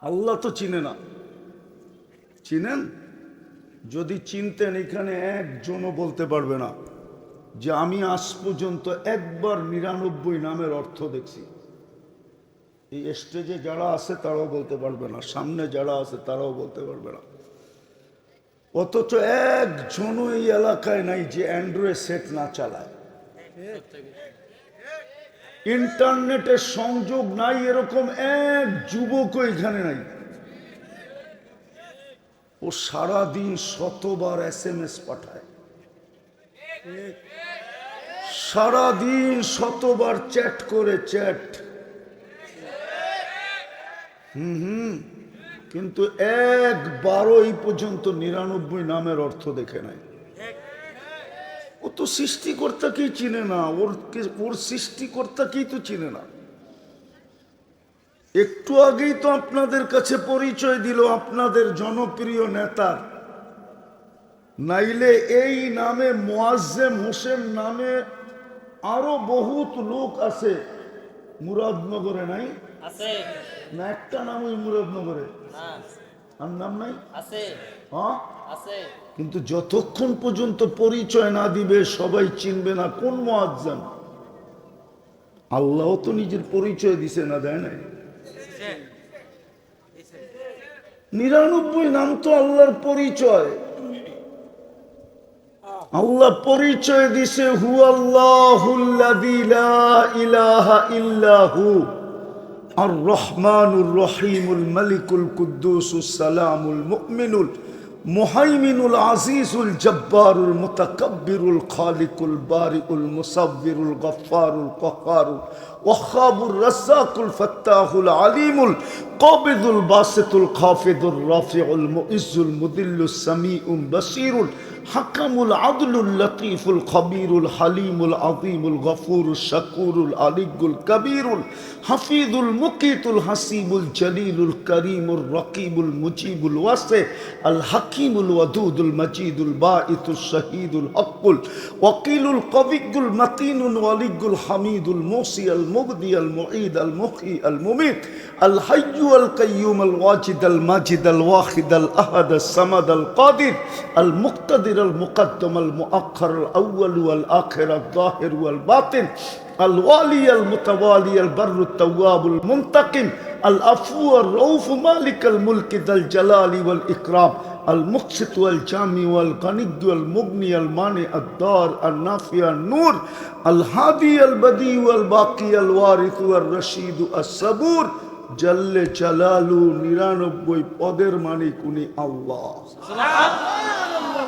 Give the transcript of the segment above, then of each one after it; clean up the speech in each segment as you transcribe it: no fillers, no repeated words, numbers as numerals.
আল্লাহ তো চিনে না। চিনেন? যদি চিনতেন এখানে একজনও বলতে পারবে না যে আমি আজ পর্যন্ত একবার 99 নামের অর্থ দেখছি। এই স্টেজে যারা আছে তারাও বলতে পারবে না, সামনে যারা আছে তারাও বলতে পারবে না। অথচ একজনও এই এলাকায় নাই যে অ্যান্ড্রয়েড সেট না চালায়। ইন্টারনেটের সংযোগ নাই এরকম এক যুবকও এখানে নাই। ও সারাদিন শতবার SMS পাঠায়, সারাদিন শতবার চ্যাট করে, চ্যাট। কিন্তু একবারও এই পর্যন্ত 99 নামের অর্থ দেখে নাই। ও তো সৃষ্টিকর্তাকেই চিনে না, ওর সৃষ্টিকর্তাকেই তো চিনে না। একটু আগেই তো আপনাদের কাছে পরিচয় দিল আপনাদের জনপ্রিয় নেতার। নাইলে এই নামে মোয়াজ্জেম হোসেন নামে আরো বহুত লোক আছে মুরাদনগরে, নাই? না একটা নাম ওই মুরাদনগরে আর নাম নাই? হ্যাঁ, কিন্তু যতক্ষণ পর্যন্ত পরিচয় না দিবে সবাই চিনবে না কোন মুয়াজ্জেম। আল্লাহ তো নিজের পরিচয় দিছে না, দেয় নাই? 99 নাম তো আল্লাহর পরিচয়। আল্লাহ পরিচয় দিছে হু আল্লাহুল্লাযী লা ইলাহা ইল্লাহু আর রহমানুর রহিমুল মালিকুল কুদ্দুসুস সালামুল মুমিনুল মুহাইমিনুল আজিজুল জব্বারুল মুতাকাব্বিরুল খালিকুল বারিউল মুসাব্বিরুল গফফারুল কহ্হারুল ওয়াহ্হাবুর রাজ্জাকুল ফাত্তাহুল আলিমুল কাবিদুল বাসিতুল খাফিদুর রাফিউল মুইজ্জুল মুদিল্লুস সামিউল বাসীরুল হাকামুল আদলুল লতীফুল খবীরুল হালিমুল আযীমুল গফুরুশ শাকুরুল আলিয়্যুল কবীরুল হাফিজুল মুকিতুল হাসিবুল জলিলুল করিমুর রকিবুল মুজিবুল ওয়াসি আল হাকিমুল ওয়াদুদুল মজিদুল বাঈতুশ শহীদুল হকুল ওয়াকিলুল কবিয়্যুল মতিনুল ওয়ালিয়্যুল হামিদুল মুসি আল মুবদি আল মুঈদ আল মুহয়ি আল মুমীত আল হাইয়্যু আল কাইয়্যুম আল ওয়াজিদ আল মাজিদ আল ওয়াহিদ আল আহাদ আস সামাদ আল কাদির আল মুক্তাদির আল মুকদ্দম আল মুআখ্খার আল আউয়াল ওয়াল আখির আল যাহির ওয়াল বাতিন আল ওয়ালি আল মুতাওয়ালি আল বাররুত তাওয়াবুল মুনতাকিম আল আফু আর রউফ মালিক আল মুলক যাল জালালি ওয়াল ইকরাম আল মুকসিত ওয়াল জামি ওয়াল গানিয়্য ওয়াল মুগনি আল মানি আদ দার আল নাফি আল নূর আল হাদি আল বদি ওয়াল বাকি আল ওয়ারিস ওয়াল রশিদ আস সাবুর জাল্লে জালালু 99 পদের মালিক উনি আল্লাহ। সুবহানাল্লাহ।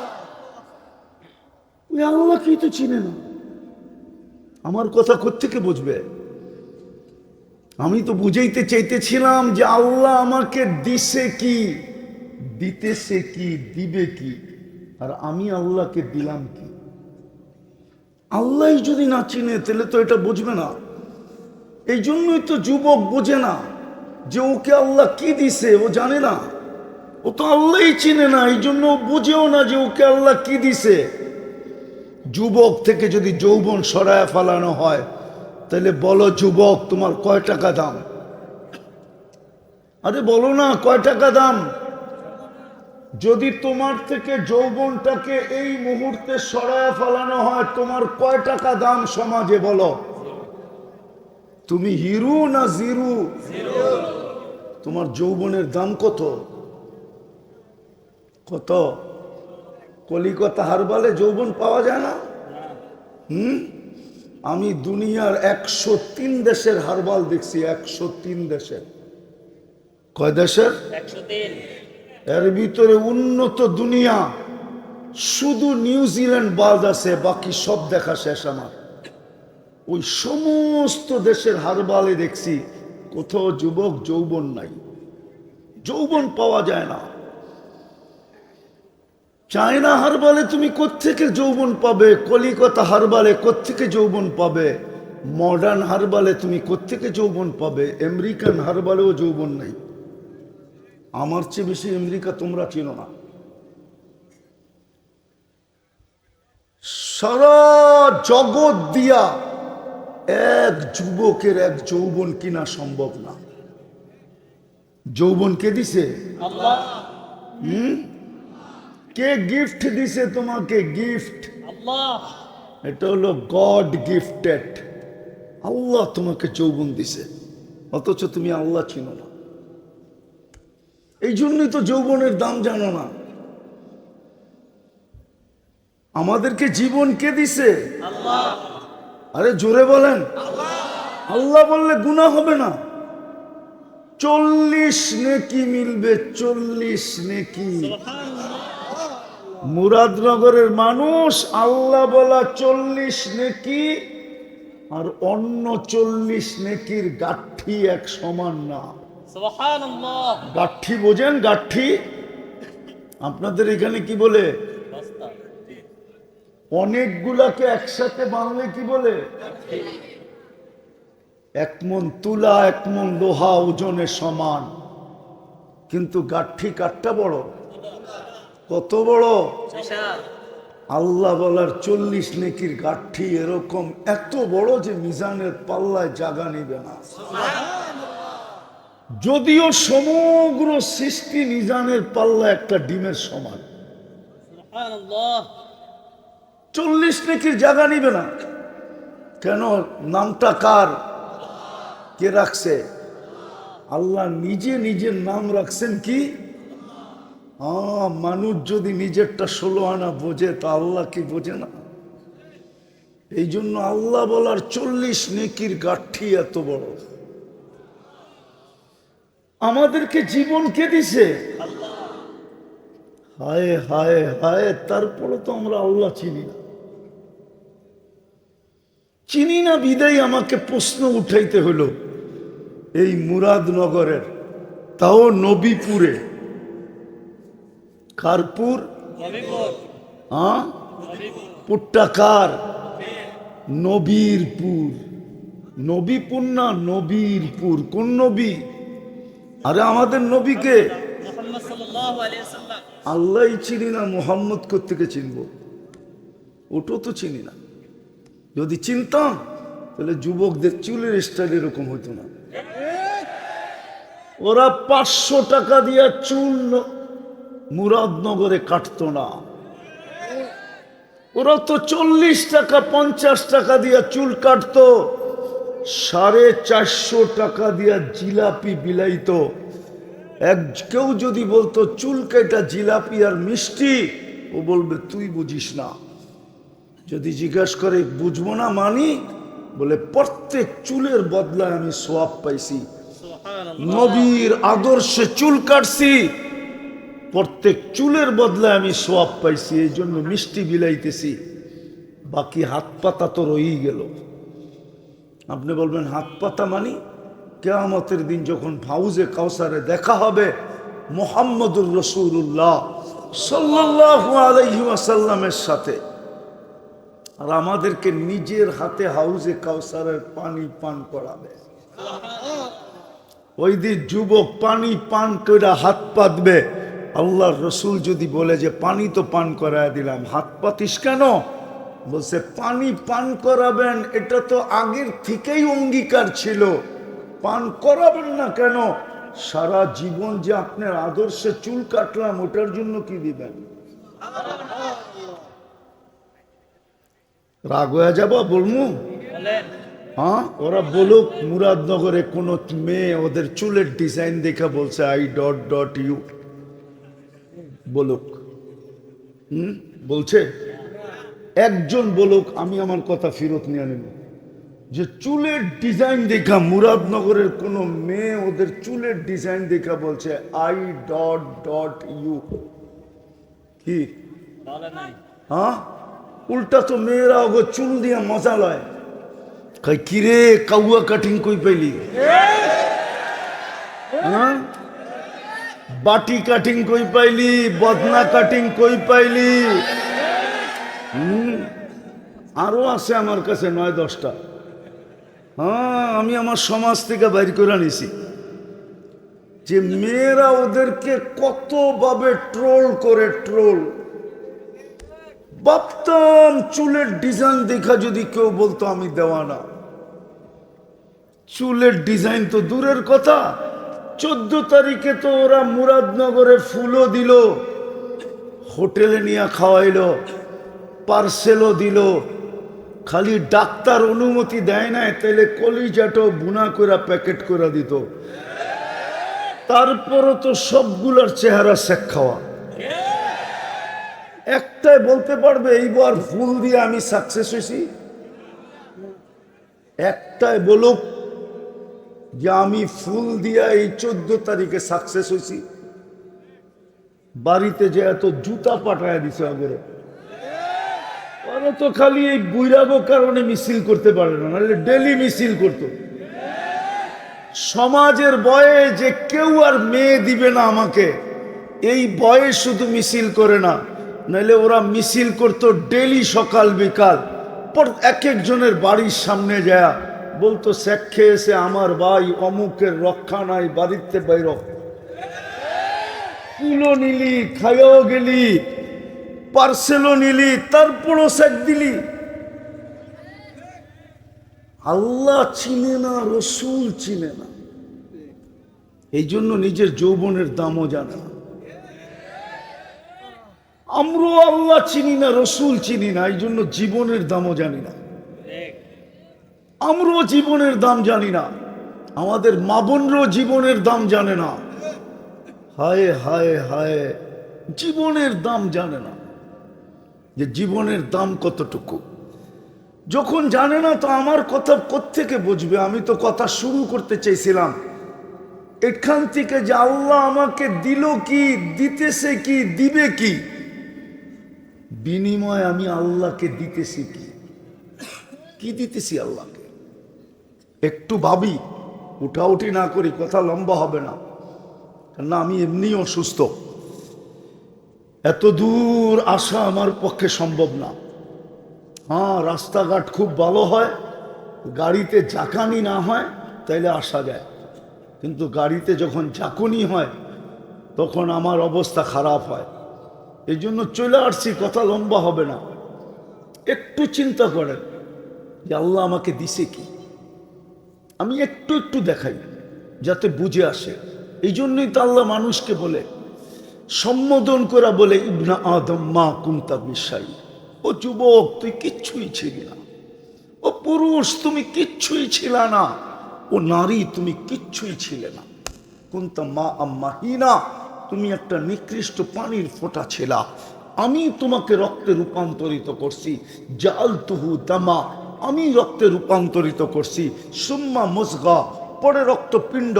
ওই আল্লাহকেই তো চিনে না। আমার কথা কোত্থেকে বুঝবে? আমি তো বুঝাইতে চাইতেছিলাম যে আল্লাহ আমাকে দিছে কি, দিতেছে কি, দিবে কি, আর আমি আল্লাহকে দিলাম কি। আল্লাহই যদি না চিনে তাহলে তো এটা বুঝবে না। এই জন্যই তো যুবক বোঝে না যে ওকে আল্লাহ কি দিছে, ও জানে না। ও তো আল্লাহই চিনে না, এই জন্য ও বুঝেও না যে ওকে আল্লাহ কি দিছে। যুবক থেকে যদি যৌবন সরায় ফেলানো হয় তাহলে বলো যুবক তোমার কয় টাকা দাম? আরে বলো না কয় টাকা দাম? যদি তোমার থেকে যৌবনটাকে এই মুহূর্তে সরায় ফেলানো হয় তোমার কয় টাকা দাম সমাজে বলো? তুমি হিরু না জিরু? তোমার যৌবনের দাম কত? কত? কলিকাতা হারবালে যৌবন পাওয়া যায় না? আমি দুনিয়ার 103 দেশের হারবাল দেখছি। 103 দেশের। কয় দেশের? 103। এর ভিতরে উন্নত দুনিয়া শুধু নিউজিল্যান্ড বাদ আছে, বাকি সব দেখা শেষ আমার। ওই সমস্ত দেশের হারবালে দেখছি কোথাও যুবক যৌবন নাই, যৌবন পাওয়া যায় না। চায়না হারবালে তুমি কোত্থেকে যৌবন পাবে? কলিকাতা হারবালে কোত্থেকে যৌবন পাবে? মডার্ন হারবালে তুমি কোত্থেকে যৌবন পাবে? আমেরিকান হারবালেও যৌবন নাই। আমার চেয়ে বেশি আমেরিকা তোমরা চিনো না। সারা জগৎ দিয়া এক যুবকের এক যৌবন কিনা সম্ভব না। যৌবন কে দিছে? আল্লাহ। কে গিফট দিছে তোমাকে? গিফট আল্লাহ। এটা হলো গড গিফটেড। আল্লাহ তোমাকে যৌবন দিছে, অথচ তুমি আল্লাহ চিনো না। এই জন্যই তো যৌবনের দাম জানো না। আমাদেরকে জীবন কে দিছে? আল্লাহ। আরে জোরে বলেন। আল্লাহ বললে গুনাহ হবে না। 40 নেকি মিলবে, 40 নেকি। মুরাদনগরের মানুষ আল্লাহ বলা 40 নেকি আর অন্য 40 নেকির গাঠি এক সমান না। সুবহানাল্লাহ। গাঠি বোঝেন? গাঠি আপনাদের এখানে কি বলে? বস্তা। অনেকগুলাকে একসাথে বাঁধলে কি বলে? এক মন তুলা, এক মন লোহা ওজনে সমান, কিন্তু গাঠি কাঠটা বড়। কত বড়? বিশাল। আল্লাহ বলার 40 নেকির গাঠি এরকম এত বড় যে মিজানের পাল্লায় জায়গা নিবে না। যদিও সমগ্র সৃষ্টি মিজানের পাল্লা একটা ডিমের সমান, সুবহানাল্লাহ। 40 নেকির জায়গা নিবে না। কেন? নামটা কার? কে রাখছে? আল্লাহ নিজে নিজের নাম রাখছেন কি? মানুষ যদি নিজেরটা 16 আনা বোঝে তা আল্লাহ কি বোঝে না? এই জন্য আল্লাহ বলার 40 নেকির গাঠি এত বড়। আমাদেরকে জীবন কে দিছে? হায় হায় হায়, তারপরে তো আমরা আল্লাহ চিনি না। চিনি না বিদায় আমাকে প্রশ্ন উঠাইতে হলো। এই মুরাদনগরের, তাও নবীপুরে। কারপুর? নবীপুর। পুরটা কার? নবীরপুর। নবীপুর না, নবীরপুর। কোন নবী? আরে আমাদের নবীকে মুহাম্মদ সাল্লাল্লাহু আলাইহি ওয়াসাল্লাম। আল্লাহই চিনি না, মুহাম্মদ কোত্থেকে চিনবো? ওটাও তো চিনি না। যদি চিনতাম তাহলে যুবকদের চুলের স্টাইল এরকম হতো না। ওরা 500 টাকা দিয়া চুল মুরাদনগরে কাটতো না। ওরা তো 40 টাকা 50 টাকা দিয়া চুল কাটতো, 450 টাকা দিয়া জিলাপি বিলাইতো। কেউ যদি বলতো চুল কাটা জিলাপি আর মিষ্টি, ও বলবে তুই বুঝিস না। যদি জিজ্ঞাসা করে বুঝবো না মানি, বলে প্রত্যেক চুলের বদলায় আমি সোয়াব পাইছি। নবীর আদর্শে চুল কাটছি, প্রত্যেক চুলের বদলায় আমি সোয়াব পাইছি, এই জন্য মিষ্টি বিলাইতেছি। বাকি হাত পাতা তো রয়েই গেল। আপনি বলবেন হাত পাতা মানি? কিয়ামতের দিন যখন হাউজে কাউসারে দেখা হবে মুহাম্মদুর রাসূলুল্লাহ সাল্লাল্লাহু আলাইহি ওয়াসাল্লামের সাথে, আর আমাদেরকে নিজের হাতে হাউজে কাউসারের পানি পান করাবে। ওই দিন যুবক পানি পান করে হাত পাতবে। আল্লাহর রসুল যদি বলে যে পানি তো পান করায় দিলাম, হাত পাতিস কেন? বলছে পানি পান করাবেন, এটা তো আগের থেকেই অঙ্গীকার ছিল, পান করাবেন না কেন? সারা জীবন যে আপনার আদর্শে চুল কাটলাম, ওটার জন্য কি দিবেন? রাগ হয়ে যাবো বলমু? হ্যাঁ, ওরা বলুক মুরাদনগরে কোন মেয়ে ওদের চুলের ডিজাইন দেখে বলছে আই ডট ডট ইউ, বলুক। বলছে একজন বলুক, আমি আমার কথা ফেরত নিয়ে নেব। যে চুলের ডিজাইন দেখা মুরাদনগরের কোন মেয়ে ওদের চুলের ডিজাইন দেখা বলছে আই ডট ডট ইউ, কি? হ্যাঁ, উল্টা তো মেয়েরা ওগো চুল দিয়া মজা লয়। কিরে কাউয়া কাটিং কই পাইলি? হ্যাঁ, বাটি কাটিং কই পাইলি? বদনা কাটিং কই পাইলি? আরো আছে আমার কাছে 9-10টা। হ্যাঁ, আমি আমার সমাজ থেকে বাইর করে নিছি যে মেয়েরা ওদেরকে কতভাবে ট্রোল করে। ট্রোল ভাবতাম চুলের ডিজাইন দেখা যদি কেউ বলতো আমি দেওয়ানা। চুলের ডিজাইন তো দূরের কথা, 14 তারিখে তো ওরা মুরাদনগরে ফুলও দিল, হোটেলে নিয়ে খাওয়াইলো, পার্সেলও দিল। খালি ডাক্তার অনুমতি দেয় নাই, তাইলে কলিজাটাও বুনা করে প্যাকেট করে দিত। তারপরও তো সবগুলার চেহারা শেখ খাওয়া। একটাই বলতে পারবে এইবার ফুল দিয়ে আমি সাকসেস হয়েছি? একটাই বলুক যে আমি ফুল দিয়া এই 14 তারিখে সাকসেস হয়েছি। বাড়িতে যে এত জুতা পাঠায় দিছে আগরে, ওরা তো খালি এই বুইরাগো কারণে মিছিল করতে পারে না, নাহলে ডেলি মিছিল করতো। সমাজের ভয়ে যে কেউ আর মেয়ে দিবে না আমাকে, এই ভয়ে শুধু মিছিল করে না, নাহলে ওরা মিছিল করতো ডেলি সকাল বিকাল। পর এক একজনের বাড়ির সামনে যায় বলতো শেখ খেয়েছে আমার ভাই অমুকের রক্ষা নাই, বাড়িতে বাইর ফুলও নিলি, খাইয়াও গেলি, পার্সেলও নিলি, তারপরও শেখ দিলি। আল্লাহ চিনে না, রসুল চিনে না, এই জন্য নিজের যৌবনের দামও জানে না। আমরাও আল্লাহ চিনি না, রসুল চিনি না, এই জন্য জীবনের দামও জানি না। আমরাও জীবনের দাম জানি না, আমাদের মা বোনরাও জীবনের দাম জানে না। হায় হায় হায়, জীবনের দাম জানে না, যে জীবনের দাম কতটুকু। যখন জানে না তো আমার কথা কোত্থেকে বুঝবে? আমি তো কথা শুরু করতে চাইছিলাম এখান থেকে যে আল্লাহ আমাকে দিল কি, দিতেছে কি, দিবে কি, বিনিময় আমি আল্লাহকে দিতেছি কি, কি দিতেছি আল্লাহকে। একটু ভাবি, উঠাউঠি না করি, কথা লম্বা হবে না, না আমি এমনি অসুস্থ, এত দূর আসা আমার পক্ষে সম্ভব না। হ্যাঁ, রাস্তাঘাট খুব ভালো হয়, গাড়িতে জাকানি না হয় তাইলে আসা যায়, কিন্তু গাড়িতে যখন ঝাঁকুনি হয় তখন আমার অবস্থা খারাপ হয়। এই জন্য চলে আসছি, কথা লম্বা হবে না। একটু চিন্তা করেন যে আল্লাহ আমাকে দিছে কি, আমি একটু একটু দেখাই যাতে বুঝে আসে। এই জন্যই তো আল্লাহ মানুষকে বলে, সম্বোধন করা বলে, ইবনা আদম মা কুনতা বিশাই। ও যুবক তুই কিচ্ছুই ছিলি না, ও পুরুষ তুমি কিচ্ছুই ছিল না, ও নারী তুমি কিচ্ছুই ছিলে না। কুনতা মা আম্মাহিনা, তুমি একটা নিকৃষ্ট পানির ফোঁটা ছিলা, আমি তোমাকে রক্তে রূপান্তরিত করছি। জালতুহু দামা, আমি রক্তে রূপান্তরিত করছি। সুম্মা মুজগা, পরে রক্তপিণ্ড,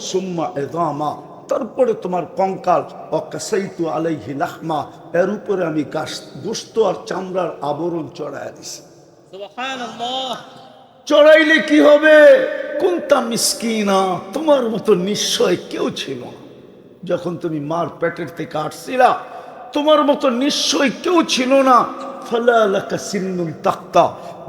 সুম্মা এদামা, তারপরে তোমার কঙ্কাল। অকাসাইতু আলাইহি লাহমা, এর উপরে আমি গোশত আর চামড়ার আবরণ চড়াইয়া দিছি। সুবহানাল্লাহ। চড়াইলে কি হবে? কুনতা মিসকিনা, তোমার মতো নিশ্চয় কেউ ছিল না। যখন তুমি মার পেটের থেকে আসছিলা, তোমার মতো নিশ্চয় কেউ ছিল না। ফালা লাকা সিন্নুন তাক্তা,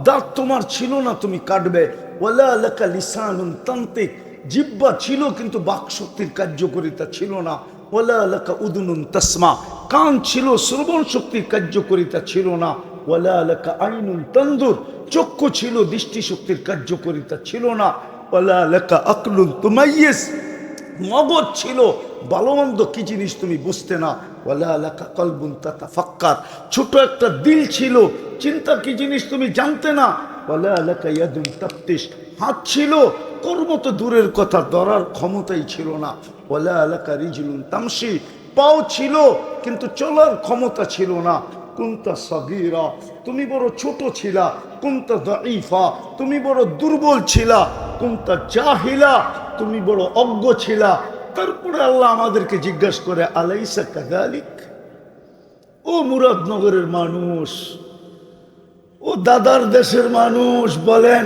দাঁত তোমার ছিল না, তুমি কাটবে। ওয়ালা লাকা লিসানুন তান্তিক, জিহ্বা ছিল কিন্তু বাকশক্তির কার্যকারিতা ছিল না। ওয়ালা লাকা উদুনুন তাসমা, কান ছিল, শ্রবণ শক্তির কার্যকারিতা ছিল না। ওয়ালা লাকা আইনুন তানদুর, চক্ষু ছিল, দৃষ্টিশক্তির কার্যকারিতা ছিল না। ওয়ালা লাকা আকলুন তুমাইয়িজ, মগজ ছিল, ভালোমন্দ কি জিনিস তুমি বুঝতে না। ওয়ালা লাকা কলবুন তাতাফাক্কার, ছোট একটা দিল ছিল, চিন্তা কি জিনিস তুমি জানতে না। ওয়ালা লাকা ইয়াদুন তাফতিশ, হাত ছিল, কর্ম তো দূরের কথা, ধরার ক্ষমতাই ছিল না। ওয়ালা লাকা রিজলুন তামশি, পাও ছিল কিন্তু চলার ক্ষমতা ছিল না। কুনতা সাগীরা, তুমি বড় ছোট ছিলা। কুনতা দাঈফা, তুমি বড় দুর্বল ছিলা। কুনতা জাহিলা, তুমি বড় অজ্ঞ ছিলা। তারপরে আল্লাহ আমাদেরকে জিজ্ঞাসা করে, আলাইসা কাযালিক? ও মুরাদনগরের মানুষ, ও দাদার দেশের মানুষ, বলেন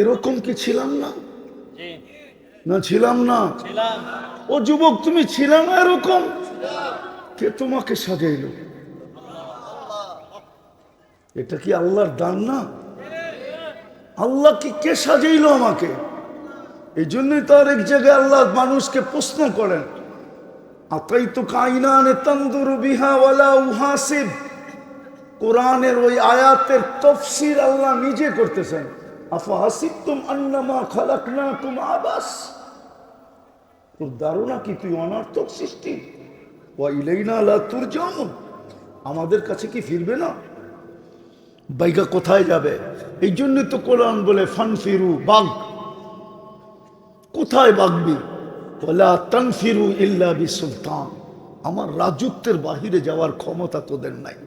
এরকম কি ছিলাম না? না ছিলাম না? ও যুবক তুমি ছিল না এরকম? কে তোমাকে সাজাইল? এটা কি আল্লাহর দান না? আল্লাহ কি কে সাজাইলো আমাকে? এই জন্যই তো আরেক জায়গায় আল্লাহ মানুষকে প্রশ্ন করেন, আতাইতু কাইনানে তানদুরু বিহা ওয়ালা উহাসিব। কোরআনের ওই আয়াতের তাফসীর আল্লাহ নিজে করতেছেন। আফা হাসিবতুম আন্নামা খালাকনাকুম আবাস, তোর ধারণা কি তুই অনর্থক সৃষ্টি? ওয়া ইলাইনা লা তুরজাউন, আমাদের কাছে কি ফিরবে না? বাইগা কোথায় যাবে? এই জন্য তো কোরআন বলে ফানফিরু, বাগ। কোথায় বাগবি? ওয়ালা তানফিরু ইল্লা বিসুলতান, আমার রাজত্বের বাহিরে যাওয়ার ক্ষমতা তোদের নাই।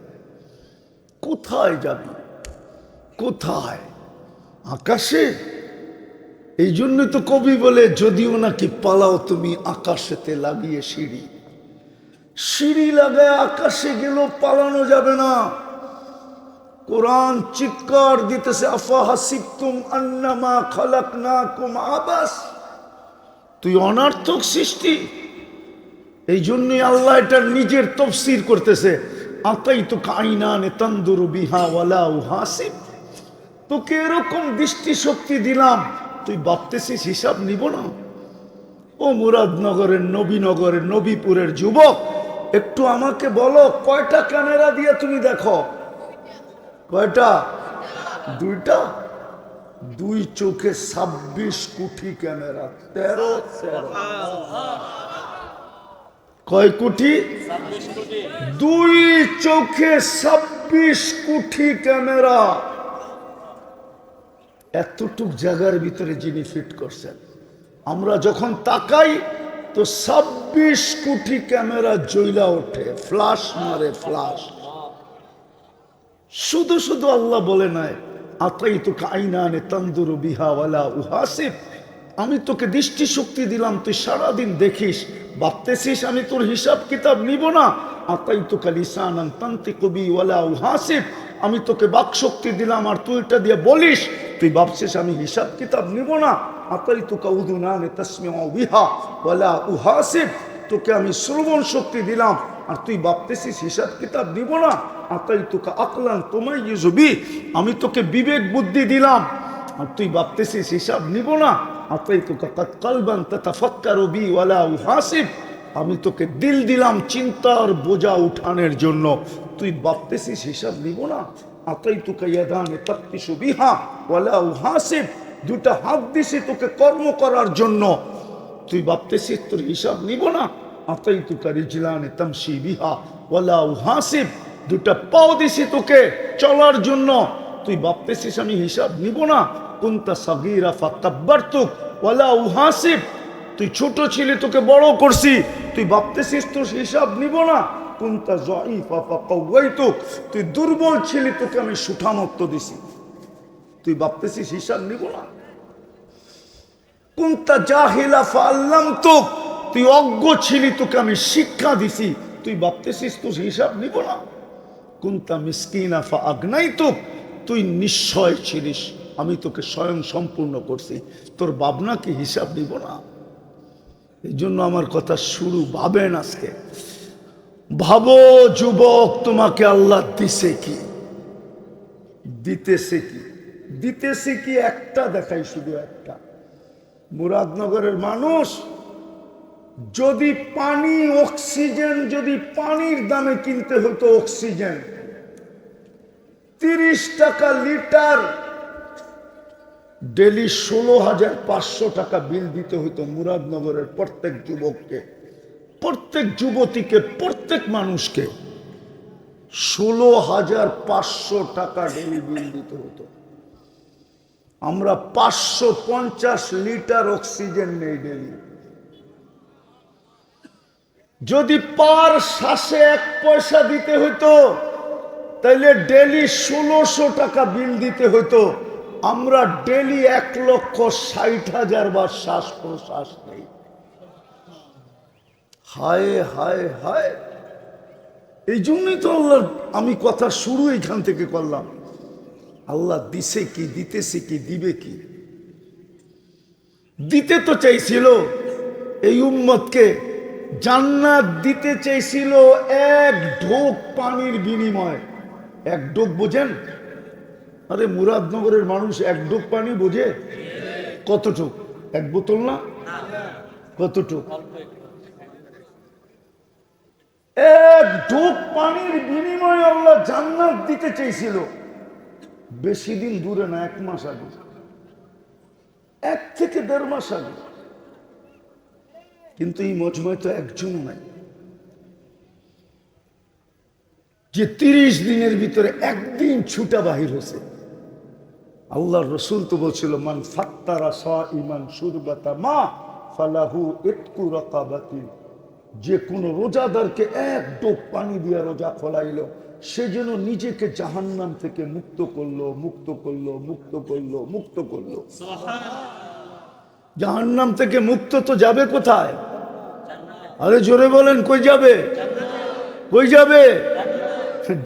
কোথায় যাবি? কোথায়? আকাশে? এই জন্য তো কবি বলে যদিও নাকি পালাও তুমি আকাশেতে লাগিয়ে সিঁড়ি, সিঁড়ি লাগায় আকাশে গেল পালানো যাবে না। কোরআন চিৎকার দিতেছে আফা হাসিবতুম আন্নামা খালাকনাকুম আবাস, তুই অনর্থক সৃষ্টি। এই জন্যই আল্লাহ এটা নিজের তফসির করতেছে, আতাইতুকা আইনানে তানদুরু বিহা ওয়ালা উহাসিব, তোকে এরকম দৃষ্টিশক্তি দিলাম, তুই ভাবতেছিস হিসাব নিব না? ও মুরাদনগরের, নবীনগরের, নবীপুরের যুবক, একটু আমাকে বলো কয়টা ক্যামেরা দিয়ে তুমি দেখো? কয়টা? দুইটা। দুই চোখে 26 কোটি ক্যামেরা। 13 কয় কোটি? দুই চোখে 26 কোটি ক্যামেরা। এতটুক জায়গার ভিতরে যিনি ফিট করছেন, আমরা যখন তাকাই তো 26 কোটি ক্যামেরা জ্বলা ওঠে, ফ্লাশ মারে, ফ্লাশ। শুধু শুধু আল্লাহ বলে নাই আতাইতুকা আইনানে তানদুরু বিহা ওয়ালা উহাসিব, আমি তোকে দৃষ্টিশক্তি দিলাম, তুই সারাদিন দেখিস, ভাবতেছিস আমি তোর হিসাব কিতাব নিব না। আতাইতুকা লিসানান তানতিকু বি ওয়ালা উহাসিব, আমি তোকে বাকশক্তি দিলাম আর তুই এটা দিয়ে বলিস, তুই ভাবছিস আমি হিসাব কিতাব নিব না। আতাইতুকা উযুনানে তাসমিউ বিহা ওয়ালা উহাসিব, তোকে আমি শ্রবণ শক্তি দিলাম আর তুই ভাবতেছিস হিসাব কিতাব নিব না। আতাইতুকা আকলান তুমাইয়িজু বি, আমি তোকে বিবেক বুদ্ধি দিলাম আর তুই ভাবতেছিস হিসাব নিব না। আতাইতুকা কালবান তাতাফাক্কারু বি ওয়ালা উহাসিব, আমি তোকে দিল দিলাম চিন্তার বোঝা উঠানোর জন্য, তুই ভাবতেছিস হিসাব নিব না। আতাইতুকা ইয়াদানে তাকতিশু বিহা ওয়ালা উহাসিব, দুটা হাত দিছি তোকে কর্ম করার জন্য, তুই ভাবতেছিস তোর হিসাব নিব না। আতাইতুকা রিজলানে তামশি বিহা ওয়ালা উহাসিব, দুটা পাও দিছি তোকে চলার জন্য, তুই ভাবতেছিস আমি হিসাব নিব না। কুনতা সাগীরা ফাকাব্বারতুক ওয়ালা উহাসিব, তুই ছোট ছিলি তোকে বড় করছি, তুই ভাবতেছিস তোর হিসাব নিব না। কুনতা যায়ীফা ফাকাওয়াইতুক, তুই দুর্বল ছিলি তোকে আমি সুঠামত্ব দিছি, তুই ভাবতেছিস হিসাব নিব না। কুনতা জাহিলা ফাআল্লামতুক, তুই অজ্ঞ ছিলি তোকে আমি শিক্ষা দিছি, তুই ভাবতেছিস তোর হিসাব নিব না। কুনতা মিসকিনা ফাআগনাইতুক, তুই নিশ্চয় ছিলিস আমি তোকে স্বয়ং সম্পূর্ণ করছি, তোর ভাবনা কি হিসাব নিব না? এই জন্য আমার কথা শুরু ভাবেন আজকে, ভাবো যুবক তোমাকে আল্লাহ দিছে কি, দিতেছে কি? দিতেছে কি একটা দেখাই, শুধু একটা। মুরাদনগরের মানুষ যদি পানি, অক্সিজেন, যদি পানির দামে কিনতে হতো অক্সিজেন 30 টাকা লিটার, ডেলি 16,500 টাকা বিল দিতে হতো মুরাদনগরের প্রত্যেক যুবককে, প্রত্যেক যুবতীকে, প্রত্যেক মানুষকে 16,500 টাকা ডেলি বিল দিতে হতো। আমরা 550 লিটার অক্সিজেন নেই ডেলি। যদি পার শ্বাসে 1 পয়সা দিতে হতো তাইলে ডেলি 1600 টাকা বিল দিতে হতো। আমরা ডেলি 1,60,000 বার শ্বাস প্রশ্বাস নেই। হায় হায় হায়, এই জন্যই তো আল্লাহ, আমি কথা শুরু এখান থেকে করলাম, আল্লাহ দিছে কি, দিতেছে কি, দিবে কি? দিতে তো চাইছিল এই উম্মতকে, জান্নাত দিতে চাইছিল 1 ঢোক পানির বিনিময়। 1 ঢোক বোঝেন? আরে মুরাদনগরের মানুষ 1 ঢোক পানি বোঝে? কতটুক? 1 বোতল না? কতটুক? 1 ঢোক পানির বিনিময়ে আল্লাহ জান্নাত দিতে চাইছিল। বেশি দিন দূরে না, 1 মাস আগে, 1 থেকে 1.5 মাস আগে কিন্তু এই মজমায় তো একজন নাই যে 30 দিনের ভিতরে একদিন ছুটা বাহির হয়েছে। আল্লাহর রসুল তো বলছিল, মান ফাত্তারা সাইমান শুরবাতা মা ফালাহু ইতকু রাকাবাতি, যে কোনো রোজাদারকে এক ডোক পানি দিয়া রোজা খোলাইলো, সে যেন নিজেকে জাহান্নাম থেকে মুক্ত করলো, মুক্ত করলো, মুক্ত করলো, মুক্ত করলো। জাহান্নাম থেকে মুক্ত তো যাবে কোথায়? আরে জোরে বলেন, কই যাবে? কই যাবে?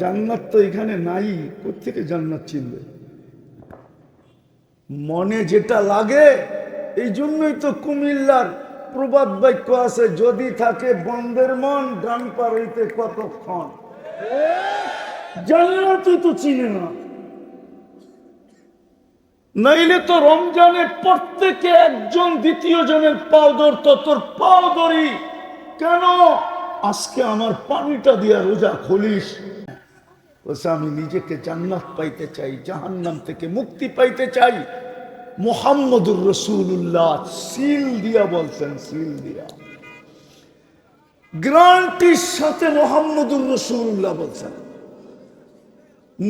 জান্নাত তো এখানে নাই, কোত্থেকে জান্নাত চিনবে? মনে যেটা লাগে, এই জন্যই তো কুমিল্লার প্রবাদ বাক্য আছে, যদি থাকে বন্ধের মন ডান পাড়াইতে কতক্ষণ। জান্নাতই তো চিনে না। নাইলে তো রমজানে প্রত্যেকে একজন দ্বিতীয় জনের পাও ধরতো, তোর পাও ধরি কেন? আজকে আমার পানিটা দিয়া রোজা খুলিস। বলছে আমি নিজেকে জান্নাত পাইতে চাই, জাহান্নাম থেকে মুক্তি পাইতে চাই। মুহাম্মদুর রাসূলুল্লাহ সিল দিয়া বলছেন, সিল দিয়া গ্যারান্টির সাথে মুহাম্মদুর রাসূলুল্লাহ বলছেন।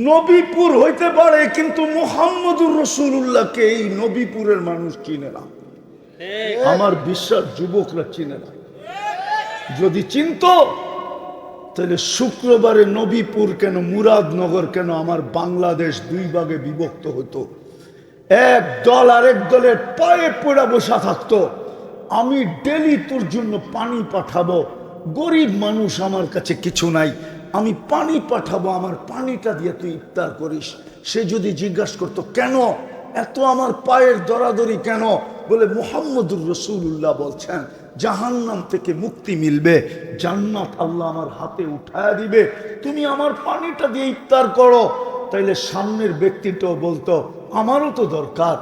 নবীপুর হইতে পারে, কিন্তু মুহাম্মদুর রাসূলুল্লাহকে এই নবীপুরের মানুষ চিনে না। আমার বিশ্বাস যুবকরা চিনে না। যদি চিনতো তাহলে শুক্রবারে নবীপুর কেন, মুরাদনগর কেন, আমার বাংলাদেশ 2 ভাগে বিভক্ত হতো। এক দল আরেক দলের পায়ে পড়া বসা থাকতো। আমি ডেলি তোর জন্য পানি পাঠাবো, গরিব মানুষ, আমার কাছে কিছু নাই, আমি পানি পাঠাবো, আমার পানিটা দিয়ে তুই ইফতার করিস। সে যদি জিজ্ঞাসা করতো কেন এত আমার পায়ের দরাদরি কেন, বলে মুহাম্মদুর রাসূলুল্লাহ বলছেন জাহান্নাম থেকে মুক্তি মিলবে, জান্নাত আল্লাহ আমার হাতে উঠায়া দিবে, তুমি আমার পানিটা দিয়ে ইফতার করো। তাইলে সামনের ব্যক্তিটাও বলতো আমারও তো দরকার,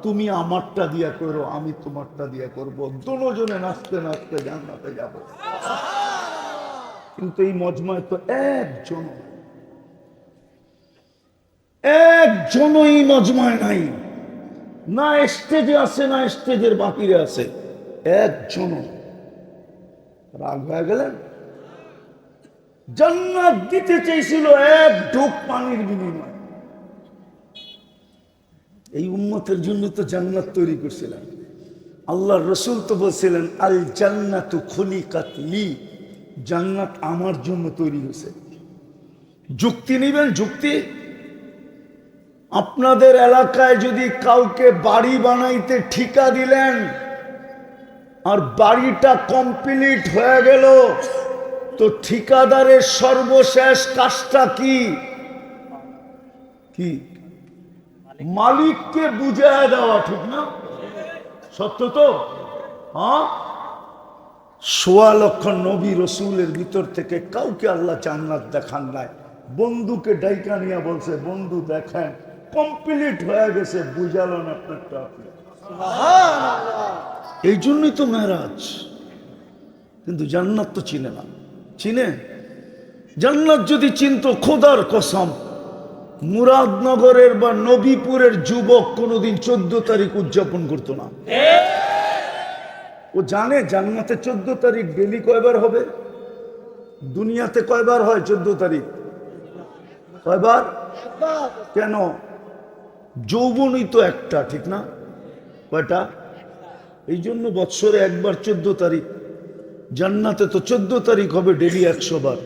তুমি আমারটা দিয়া করো, আমি তোমারটা দিয়া করবো, দুজনে নাচতে নাচতে জান্নাতে যাব। কিন্তু এই মজমায় তো একজনও এই মজমায় নাই, না স্টেজে আছে না স্টেজের বাকিরে আছে, একজনও। রাগ হয়ে গেলেন? জান্নাত দিতে চাইছিল এক ঢোক পানির বিনিময়। এই উম্মতের জন্য তো জান্নাত তৈরি করছিলেন। আল্লাহর রাসূল তো বলছিলেন আল জান্নাতু খুলিকাত লি, জান্নাত আমার জন্য তৈরি হয়েছে। যুক্তি নেবেন? যুক্তি। আপনাদের এলাকায় যদি কাউকে বাড়ি বানাইতে ঠিকা দিলেন আর বাড়িটা কমপ্লিট হয়ে গেল, তো ঠিকাদারের সর্বশেষ কাজটা কি? কি? মালিককে বুঝায় দেওয়া, ঠিক না? সত্য তো? হ্যাঁ। ১৬ লক্ষ নবী রসুলের ভিতর থেকে কাউকে আল্লাহ জান্নাত দেখান নাই। বন্ধুকে ডাইকা নিয়ে বলছে, বন্ধু দেখেন কমপ্লিট হয়ে গেছে, বুঝালেন আপনারটা আপনি। এই জন্যই তো মেরাজ। কিন্তু জান্নাত তো চিনে না। চিনে? জান্নাত যদি চিনতো, খোদার কসম মুরাদনগরের বা নবীপুরের যুবক কোনোদিন 14 তারিখ উদযাপন করতো না। ও জানে জান্নাতে 14 তারিখ ডেলি কয়বার হবে? দুনিয়াতে কয়বার হয় 14 তারিখ? কয়বার? কেন? যৌবনই তো একটা, ঠিক না? কয়টা? এই জন্য বৎসরে একবার 14 তারিখ। জান্নাতে তো 14 তারিখ হবে ডেলি 100 বার।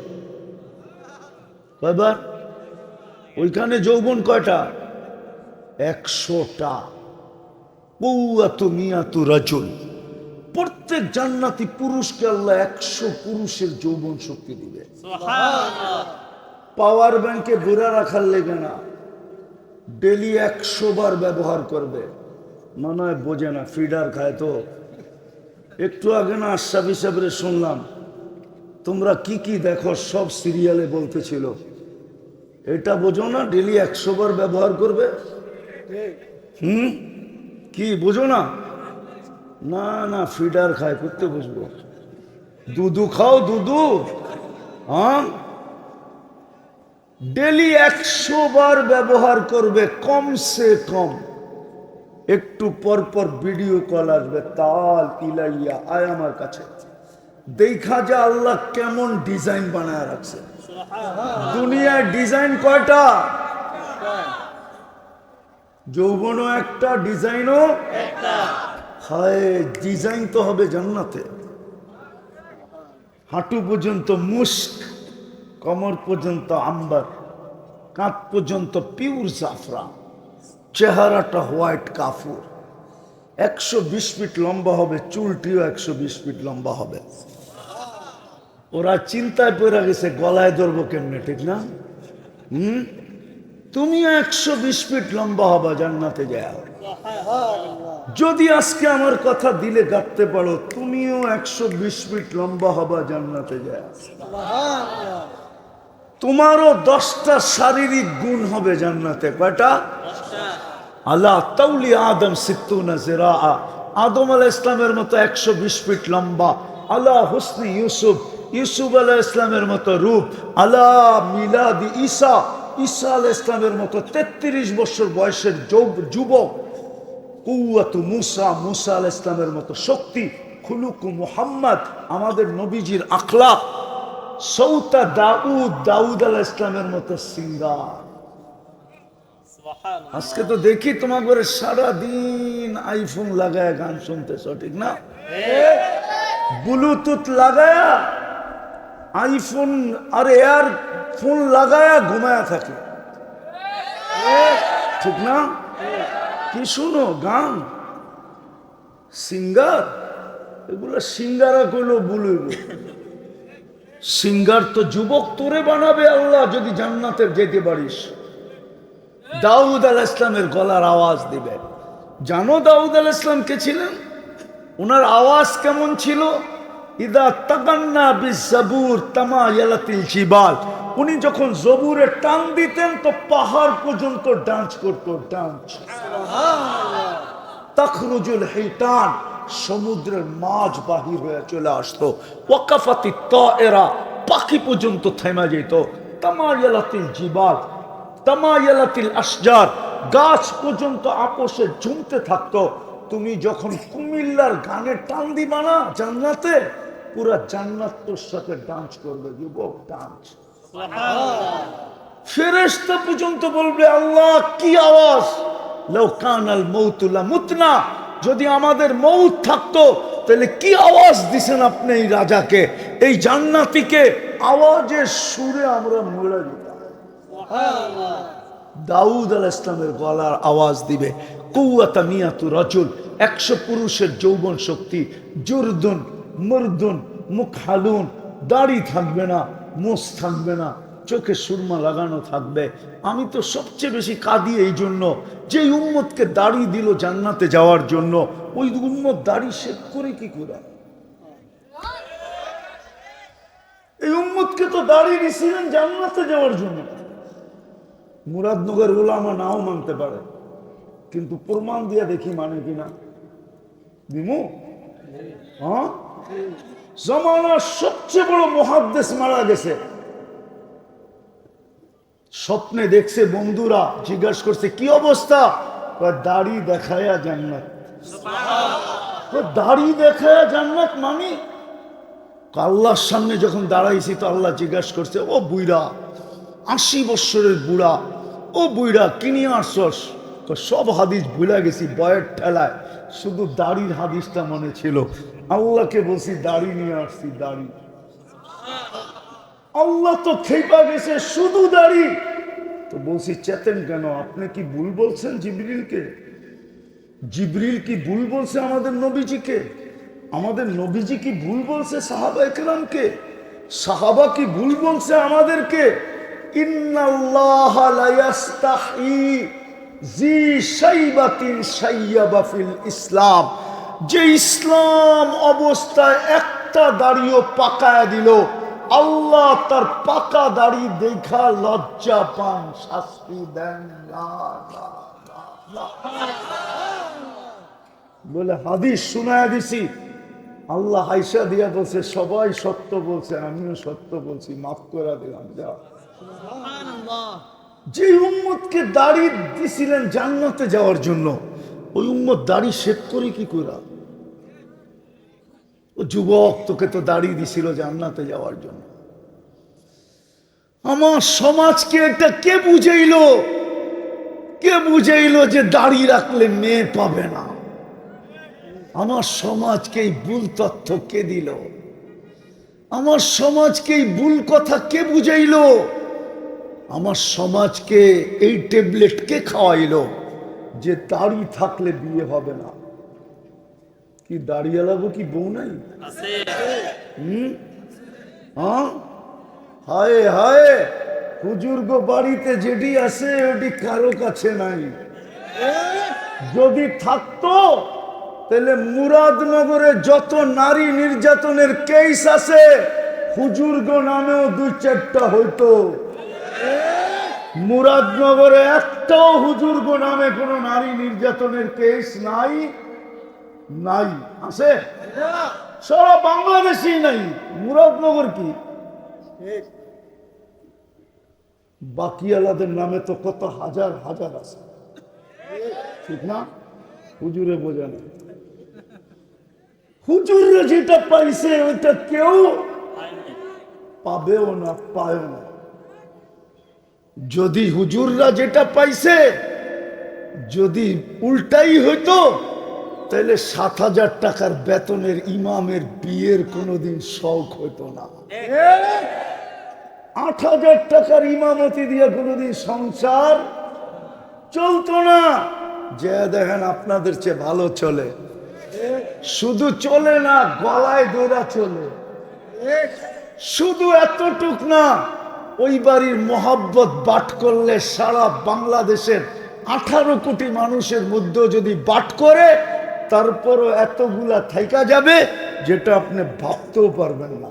কয়বার? ওইখানে যৌবন কয়টা? 100টা। কৌয়াতু মিয়াতু রাজুল। প্রত্যেক জান্নাতি পুরুষকে আল্লাহ 100 পুরুষের যৌবন শক্তি দিবে। পাওয়ার ব্যাংকে ভরা রাখার লেগে না, ডেলি 100 বার ব্যবহার করবে। না নয় বোঝে না, ফিডার খায় তো। একটু আগে না আশরাফ হিসাবে শুনলাম, তোমরা কি কি দেখো সব সিরিয়ালে বলতেছিল, এটা বোঝো না ডেলি 100 বার ব্যবহার করবে? কি বোঝো না? না না, ফিডার খায়, করতে বুঝবো। দুধু খাও, দুধু। হ্যাঁ, ডেলি 100 বার ব্যবহার করবে কমসে কম। একটু পর পর ভিডিও কল আসবে, তাল ইলাইয়া আয় আমার কাছে, দেখা যা আল্লাহ কেমন ডিজাইন বানায় রাখছে। দুনিয়ায় ডিজাইন কয়টা? যৌবনও একটা, ডিজাইনও হায়। ডিজাইন তো হবে জান্নাতে। হাঁটু পর্যন্ত মুস্ক, কমর পর্যন্ত আম্বার, কাঁধ পর্যন্ত পিওর জাফরান, চেহারাটা হোয়াইট কাফুর। 120 ফিট লম্বা হবে, চুলটিও 120 ফিট লম্বা হবে। ওরা চিন্তায় পড়ে গেছে গলায় ধরবো কেমনে, ঠিক না? তুমিও 120 ফিট লম্বা হবা জান্নাতে যায়। যদি আজকে আমার কথা দিলে গাঁথতে পারো, তুমিও 120 ফিট লম্বা হবা জান্নাতে যায়। তোমারও 10টা শারীরিক গুণ হবে জান্নাতে। কয়টা? আল্লাহ তাউলি আদম সিত্তুনা জিরা, আদম আলাইহিস ইসলামের মতো 120 ফিট লম্বা। আল্লাহ হুসনি ইউসুফ, ইউসুফ আলাইহিস ইসলামের মতো রূপ। আল্লাহ মিলাদি ঈসা, ঈসা আলাইহিস ইসলামের মতো 33 বছর বয়সের যুবক। কুওয়াতু মুসা, মুসা আলাইহিস ইসলামের মতো শক্তি। খুলুকু মুহাম্মদ, আমাদের নবীজির আখলাক। সৌতা দাউদ, দাউদ আলাইহিস ইসলামের মতো সিঙ্গার। আজকে তো দেখি তোমার সারা দিন আইফোন লাগায় গান শুনতেছ, ঠিক না? ব্লুটুথ লাগায়া আইফোন আর এয়ার ফোন লাগায়া ঘুমায়া থাকে, ঠিক না? কি শুনো গান, সিঙ্গার। এগুলো সিঙ্গারা কইলো বলইব। সিঙ্গার তো যুবক তোরে বানাবে আল্লাহ যদি জান্নাতে যেতে পারিস। দাউদ আলাইহিস ইসলামের গলার আওয়াজ দিবে। জানো দাউদ আলাইহিস ইসলাম কে ছিলেন? ওনার আওয়াজ কেমন ছিল? ইদা তাগান্না বিজাবুর তামায়ালাতিল জিবাল। উনি যখন জবুরে টান দিতেন তো পাহাড় পর্যন্ত ডান্স করতো, ডান্স। তাখরুজুল হিতান, সমুদ্রের মাছ বাহির হয়ে চলে আসতো। ওয়াকাফাতি তায়রা, পাখি পর্যন্ত থেমে যেত। তামায়ালাতিল জিবাল, তামায়ালাতিল আশজার, গাছ পর্যন্ত আপোষে ঝুমতে থাকতো। তুমি যখন কুমিল্লার গানে টান দিবা না জান্নাতে, পুরা জান্নাত তোর সাথে ডান্স করবে যুবক, ডান্স। ফেরেশতা পর্যন্ত বলবে আল্লাহ কি আওয়াজ। লাউ কানাল মাউতু লামুতনা, যদি আমাদের মউত থাকতো তাহলে কি আওয়াজ দিছেন আপনি এই রাজাকে, এই জান্নাতীকে। আওয়াজের সুরে আমরা মরে যেতাম। দাউদ আলাইহিস ইসলামের গলার আওয়াজ দিবে। কুওয়াতা মিয়াতু রাজুল, 100 পুরুষের যৌবন শক্তি। জুরদুন মুরদুন মুকহালুন, দাড়ি থাকবে না, মোছ থাকবে না, চোখে সুরমা লাগানো থাকবে। আমি তো সবচেয়ে বেশি কাঁদি এই জন্য, যে উম্মতকে দাড়ি দিল জান্নাতে যাওয়ার জন্য, ওই উম্মত দাড়ি শেভ করে কি করে? এই উম্মতকে তো দাড়ি দিছিলেন জান্নাতে যাওয়ার জন্য। মুরাদনগর উলামা নাও মানতে পারে, কিন্তু প্রমাণ দিয়া দেখি মানে কিনা। দিমু? হ্যাঁ, জামানার সবচেয়ে বড় মুহাদ্দিস মারা গেছে। স্বপ্নে দেখছে, বন্ধুরা জিজ্ঞাসা করছে কি অবস্থা? দাড়ি দেখায়া জান্নাত। দাড়ি দেখায়া জান্নাত মানে? আল্লাহর সামনে যখন দাঁড়াইছি তো আল্লাহ জিজ্ঞাসা করছে, ও বুইড়া, 80 বৎসরের বুড়া, ও বুইড়া কি নিয়ে আসছস? সব হাদিস ভুলে গেছি বয়ের ঠেলায়, শুধু দাড়ির হাদিসটা মনে ছিল। আল্লাহকে বলছি দাড়ি নিয়ে আসছি, দাড়ি। আল্লাহ তো খেপা গেছে, শুধু দাড়ি। তো বলছি চেতেন কেন? আপনি কি ভুল বলছেন জিবরিলকে? জিবরিল কি ভুল বলছে আমাদের নবীজিকে? আমাদের নবীজি কি ভুল বলছে সাহাবা ইকরামকে? সাহাবা কি ভুল বলছে আমাদেরকে? ইন্নাল্লাহা লা ইয়াস্তাহি জি শাইবাতিন শাইয়াবা ফিল ইসলাম, যে ইসলাম অবস্থায় একটা দাড়িও পাকায় দিল, আল্লাহ তার পাকা দাড়ি দেখা লজ্জা পান, শাস্তি দেন না। বলে হাদিস শোনায় দিছি। আল্লাহ হাইসা দিয়া বলছে সবাই সত্য বলছে, আমিও সত্য বলছি, মাফ করে দিলাম। যা, যে উম্মতকে দাড়ি দিছিলেন জান্নাতে যাওয়ার জন্য, ওই উম্মত দাড়ি শেভ করে কি করা? ও যুবক, তোকে তো দাড়ি দিছিল জান্নাতে যাওয়ার জন্য। আমার সমাজকে এটা কে বুঝাইলো? কে বুঝাইলো যে দাড়ি রাখলে মেয়ে পাবে না? আমার সমাজকে এই ভুল তথ্য কে দিল? আমার সমাজকে এই ভুল কথা কে বুঝাইলো? আমার সমাজকে এই ট্যাবলেট কে খাওয়াইলো যে দাড়ি থাকলে বিয়ে হবে না? কি দাড়ি এলাবো কি বউ নাই? হ্যাঁ, হায় হায়, হুজুর গো বাড়িতে যেটি আছে ওটি কারো কাছে নাই। যদি থাকতো তাহলে মুরাদনগরে যত নারী নির্যাতনের কেস আছে হুজুর গো নামেও 2-4টা হইতো। মুরাদনগরে একটাও হুজুর গো নামে কোনো নারী নির্যাতনের কেস নাই। নাই আছে? সারা বাংলাদেশেই নাই। মুরাদনগর কি? বাকিয়ালাদের নামে তো কত হাজার হাজার আছে, ঠিক না? হুজুরে বোঝা না। হুজুররা যেটা পাইছে ওইটা কেউ পাবেও না, পায়ও না। যদি হুজুররা যেটা পাইছে যদি উল্টাই হইতো তাহলে 7,000 টাকার বেতনের ইমামের বিয়ের কোনোদিন শখ হইতো না। 8,000 টাকার ইমামতি দিয়ে কোনোদিন সংসার চলতো না। যে দেখেন আপনাদের চেয়ে ভালো চলে, শুধু চলে না গলায় দৌড়া চলে। শুধু এতটুক না, ওই বাড়ির মোহাব্বত বাট করলে সারা বাংলাদেশের 18 কোটি মানুষের মধ্যে যদি বাট করে তারপরও এতগুলা থাইকা যাবে যেটা আপনি ভাবতেও পারবেন না।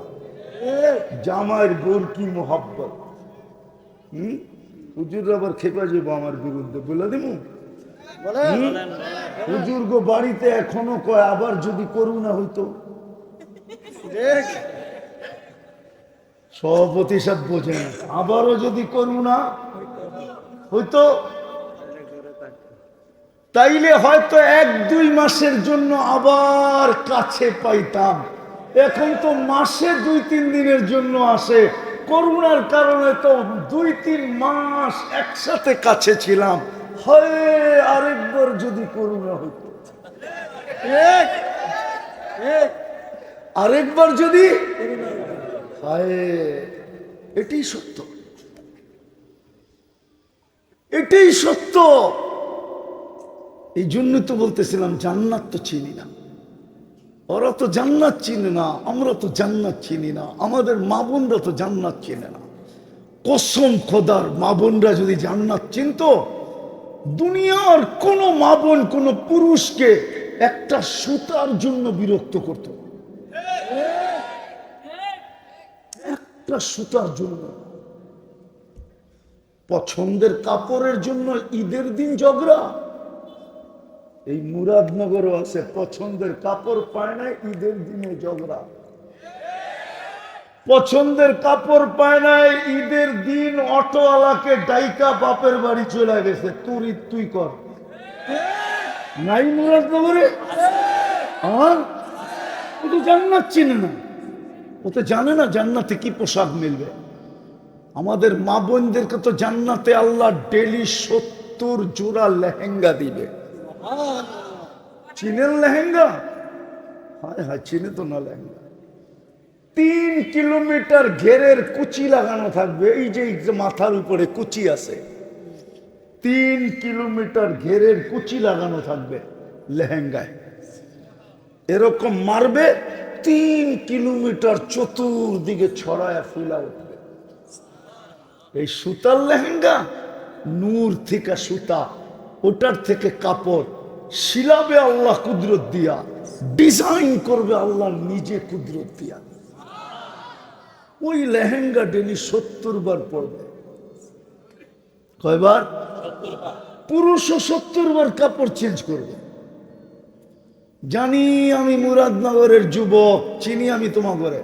জামাইয়ের গোর কি মোহাব্বত। হুজুর আবার খেপা যাবো আমার বিরুদ্ধে, বলে দিব। হুজুর গো বাড়িতে এখনো কয় আবার যদি করুণা হইতো। সভাপতি সব বোঝেন, আবারও যদি করুণা হইতো তাইলে হয়তো 1-2 মাসের জন্য আবার কাছে পাইতাম। এখন তো মাসে 2-3 দিনের জন্য আসে। করোনার কারণে তো 2-3 মাস একসাথে কাছে ছিলাম। হয় আরেকবার যদি করোনা হইতো, আরেকবার যদি, হায়, এটাই সত্য, এটাই সত্য। এই জন্য তো বলতেছিলাম জান্নাত তো চিনি না। ওরা তো জান্নাত চিনে না, আমরা তো জান্নাত চিনি না, আমাদের মা বোনরা তো জান্নাত চিনে না। কসম খোদার, মা বোনরা যদি জান্নাত চিনতো, দুনিয়ার কোন মা বোন কোন পুরুষকে একটা সুতার জন্য বিরক্ত করত না। একটা সুতার জন্য। পছন্দের কাপড়ের জন্য ঈদের দিন ঝগড়া। এই মুরাদনগরও আছে, পছন্দের কাপড় পায় না ঈদের দিনে ঝগড়া। পছন্দের কাপড় পায় না ঈদের দিন অটোওয়ালাকে ডাইকা বাপের বাড়ি চলে গেছে, তোর ঈদ তুই কর। নাই মুরাদনগরে? ও তো জান্নাত চিনে না, ও তো জানে না জান্নাতে কি পোশাক মিলবে। আমাদের মা বোনদেরকে তো জান্নাতে আল্লাহ ডেলি 70 জোড়া লেহেঙ্গা দিবে। চীনের লেহেঙ্গা? হায় হায়, চিনে তো না লেহেঙ্গা। 3 কিলোমিটার ঘেরের কুচি লাগানো থাকবে। এই যে মাথার উপরে কুচি আছে, 3 কিলোমিটার ঘেরের কুচি লাগানো থাকবে লেহেঙ্গায়। এরকম মারবে, 3 কিলোমিটার চতুর্দিকে ছড়ায় ফুলা উঠবে। এই সুতার লেহেঙ্গা, নূর থেকে সুতা, ওটার থেকে কাপড় শিলাবে আল্লাহ কুদরত দিয়া, ডিজাইন করবে আল্লাহ নিজে কুদরত দিয়া। ওই লেহেঙ্গা ডেলি 70 বার পড়বে। কয়বার? পুরুষও 70 বার কাপড় চেঞ্জ করবে। জানি আমি মুরাদনগরের যুবক, চিনি আমি তোমাকে।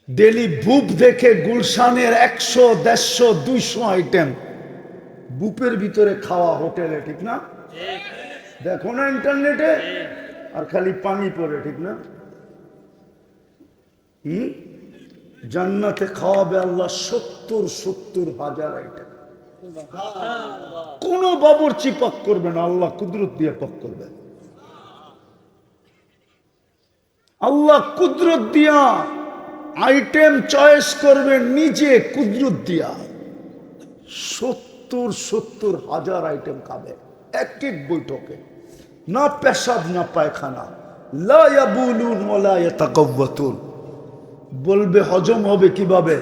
ডেলি বুক দেখে গুলশানের 100, 150, 200 আইটেম বুপের ভিতরে খাওয়া হোটেলে, ঠিক না? দেখো না ইন্টারনেটে, আর খালি পানি পড়ে, ঠিক না? জান্নাতে খাওয়াবে আল্লাহ 70,000 আইটেম। কোন বাবুর্চি পাক করবে না, আল্লাহ কুদরত দিয়ে পাক করবে। আল্লাহ কুদরত দিয়া আইটেম চয়েস করবে, নিজে কুদরত দিয়া 70,000 আইটেম খাবে এক এক বৈঠকে। না পেশাব না পায়খানা, লা ইয়াবুলুন ওয়ালা ইয়াতাকাওয়াতুন। বলবে হজম হবে কিভাবে?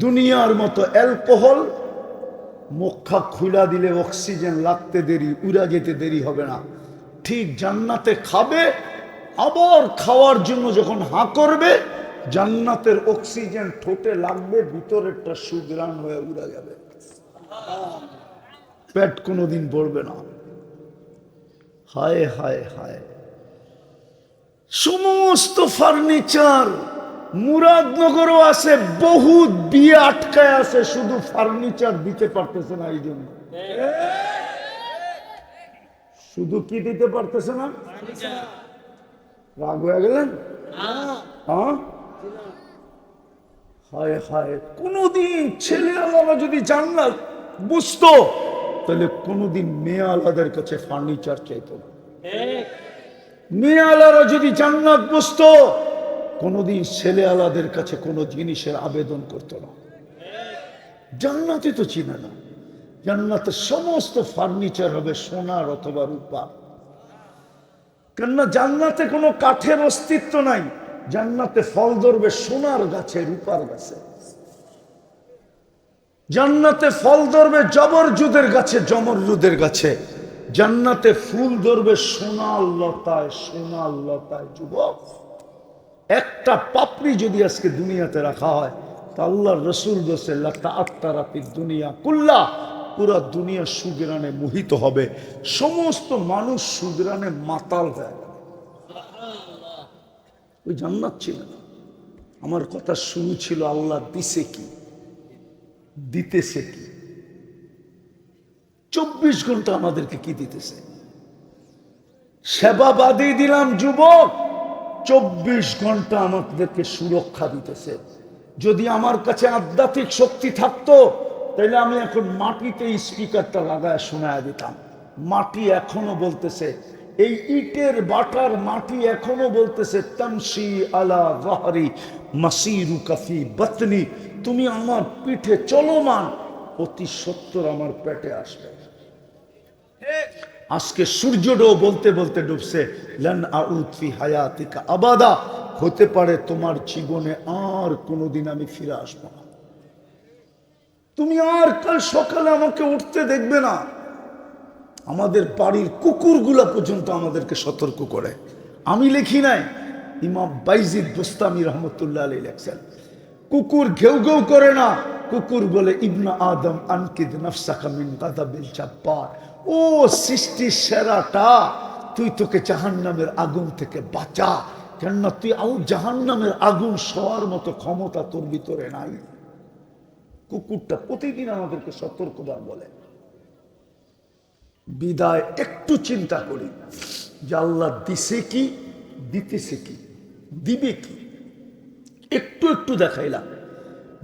দুনিয়ার মতো অ্যালকোহল মুখা খুলা দিলে অক্সিজেন লাগতে দেরি, উড়া যেতে দেরি হবে না। ঠিক জান্নাতে খাবে, আবার খাওয়ার জন্য যখন হাঁ করবে, জান্নাতের অক্সিজেন ঠোঁটে লাগবে, ভিতরেরটা সুগ্রাণ হয়ে উড়া যাবে। পেট কোনোদিন পড়বে না। হায় হায় হায়, সমস্ত ফার্নিচার মুরাদনগরও আছে, বহুত বিয়ে আটকায় আছে, শুধু ফার্নিচার দিতে পারতেছে না। এই জন্য শুধু কি দিতে পারতেছে না? রাগ হয়ে গেলেন? হ্যাঁ, হায় হায়, কোনদিন ছেলে আলাদা যদি জান্নাত বুঝতো, তাহলে কোনদিন মেয়ে আলাদের কাছে ফার্নিচার চাইতো না। মেয়ে আলারা যদি জান্নাত বুঝতো, কোনদিন ছেলে আলাদের কাছে কোনো জিনিসের আবেদন করতো না। জান্নাতে তো চিনে না, জান্নাতে সমস্ত ফার্নিচার হবে সোনার অথবা রূপার। কেননা জান্নাতে কোনো কাঠের অস্তিত্ব নাই, জান্নাতে ফল ধরবে সোনার গাছে, রূপার গাছে। জান্নাতে ফল ধরবে জবরজুদের গাছে, জমরজুদের গাছে। জান্নাতে ফুল ধরবে সোনার লতায়, সোনার লতায়। যুবক, একটা পাপড়ি যদি আজকে দুনিয়াতে রাখা হয়, তা আল্লাহর রসুল বলছে লাতাআত্তারাতিদ দুনিয়া কুল্লা, পুরা দুনিয়া সুগ্রানে মোহিত হবে, সমস্ত মানুষ সুগ্রানে মাতাল হয়ে যাবে। ওই জান্নাত ছিল না। আমার কথা শুরু ছিল আল্লাহ দিছে কি, দিতেছে কি। 24 ঘন্টা আমাদেরকে কি দিতেছে? সেবা বাদই দিলাম যুবক, 24 ঘন্টা আমাদেরকে সুরক্ষা দিতেছে। যদি আমার কাছে আধ্যাত্মিক শক্তি থাকতো, তাহলে আমি এখন মাটিতে স্পিকারটা লাগায় শোনায় দিতাম। মাটি এখনো বলতেছে, এই ইটের বাটার মাটি এখনো বলতেছে তামশি আলা যাহরি মাসিরুকা ফি বাতনি, তুমি আমার পিঠে চলমান, অতি সত্তর আমার পেটে আসবে। আজকে সূর্যটাও বলতে বলতে ডুবছে, লান আউদ ফি হায়াতিকা আবাদা, হতে পারে তোমার জীবনে আর কোনোদিন আমি ফিরে আসবো না। তুমি আর কাল সকালে আমাকে উঠতে দেখবে না। আমাদের বাড়ির কুকুরগুলা পর্যন্ত আমাদেরকে সতর্ক করে। আমি লিখি নাই, ইমাম বাইজিদ বুস্তামি রহমতুল্লাহ আলাইহি লেখছেন, কুকুর ঘেউ ঘেউ করে না, কুকুর বলে ইবনা আদম আনকিদ নাফসাকা মিন গাদাবিল জাব্বার, ও সৃষ্টির সেরাটা, তুই তোকে জাহান্নামের আগুন থেকে বাঁচা। কেননা তুই জাহান্নামের আগুন সওয়ার মতো ক্ষমতা তোর ভিতরে নাই। কুকুরটা প্রতিদিন আমাদেরকে সতর্কবার বলে। বিদায় একটু চিন্তা করি যে আল্লাহ দিছে কি, দিতেছে কি, দিবে কি, একটু একটু দেখাইলাম।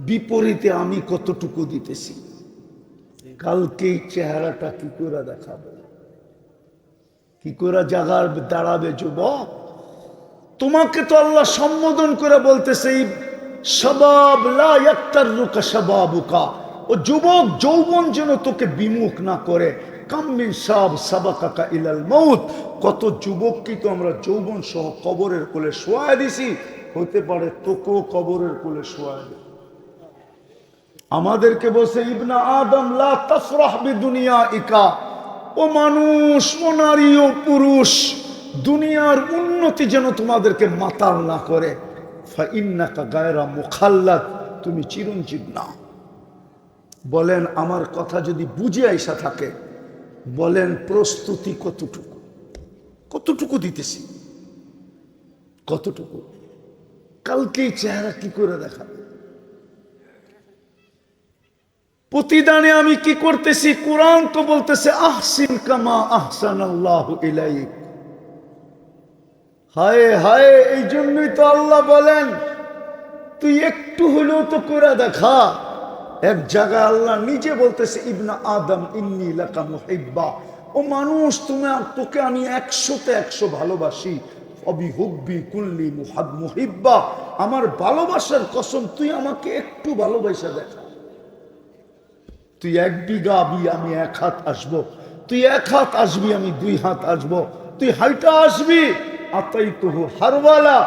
বিপরীতে আমি কতটুকু দিতেছি, কালকে চেহারাটা কি করে দেখাবো, কি করে জাগার দাঁড়াবে। যুবক, তোমাকে তো আল্লাহ সম্বোধন করে বলতেছে, শাবাব লা ইয়াক্তারুকা শাবাবুকা, ও যুবক, যৌবন যেন তোকে বিমুখ না করে। কাম মিন শাব সাবাকাকা ইলাল মউত, কত যুবককে তো আমরা যৌবন সহ কবরের কোলে শোয়ায় দিছি, হতে পারে তোকেও কবরের কোলে শোয়ায় দেব। আমাদেরকে বলছে ইবনা আদম লা তাফরাহ বিদুনিয়াইকা, ও মানুষ, ও নারী, ও পুরুষ, দুনিয়ার উন্নতি যেন তোমাদেরকে মাতাল না করে। ফাইন্নাকা গায়রা মুখাল্লাদ, তুমি চিরঞ্জীব না। বলেন আমার কথা যদি বুঝে আইসা থাকে, বলেন প্রস্তুতি কতটুকু, কতটুকু দিতেছি, কতটুকু? কালকেই চেহারা কি করে দেখাবে? প্রতিদানে আমি কি করতেছি? কোরআন তো বলতেছে আহসিন কামা আহসানাল্লাহু ইলাইক। হায় হায়, এই জন্যই তো আল্লাহ বলেন তুই একটু হলেও তো করে দেখা। এক জায়গায় আল্লাহ নিজে বলতেছে ইবনা আদম ইন্নী লাকা মুহিব্বা, ও মানুষ তোকে আমি 100তে 100 ভালোবাসি। অবিহুব্বি কুল্লি মুহিব্বা, আমার ভালোবাসার কসম তুই আমাকে একটু ভালোবাসা দেখা। তুই 1 বিঘা আবি, আমি 1 হাত আসবো। তুই 1 হাত আসবি, আমি 2 হাত আসবো। তুই হাইটা আসবি, আতাইতুহু হারওয়ালা,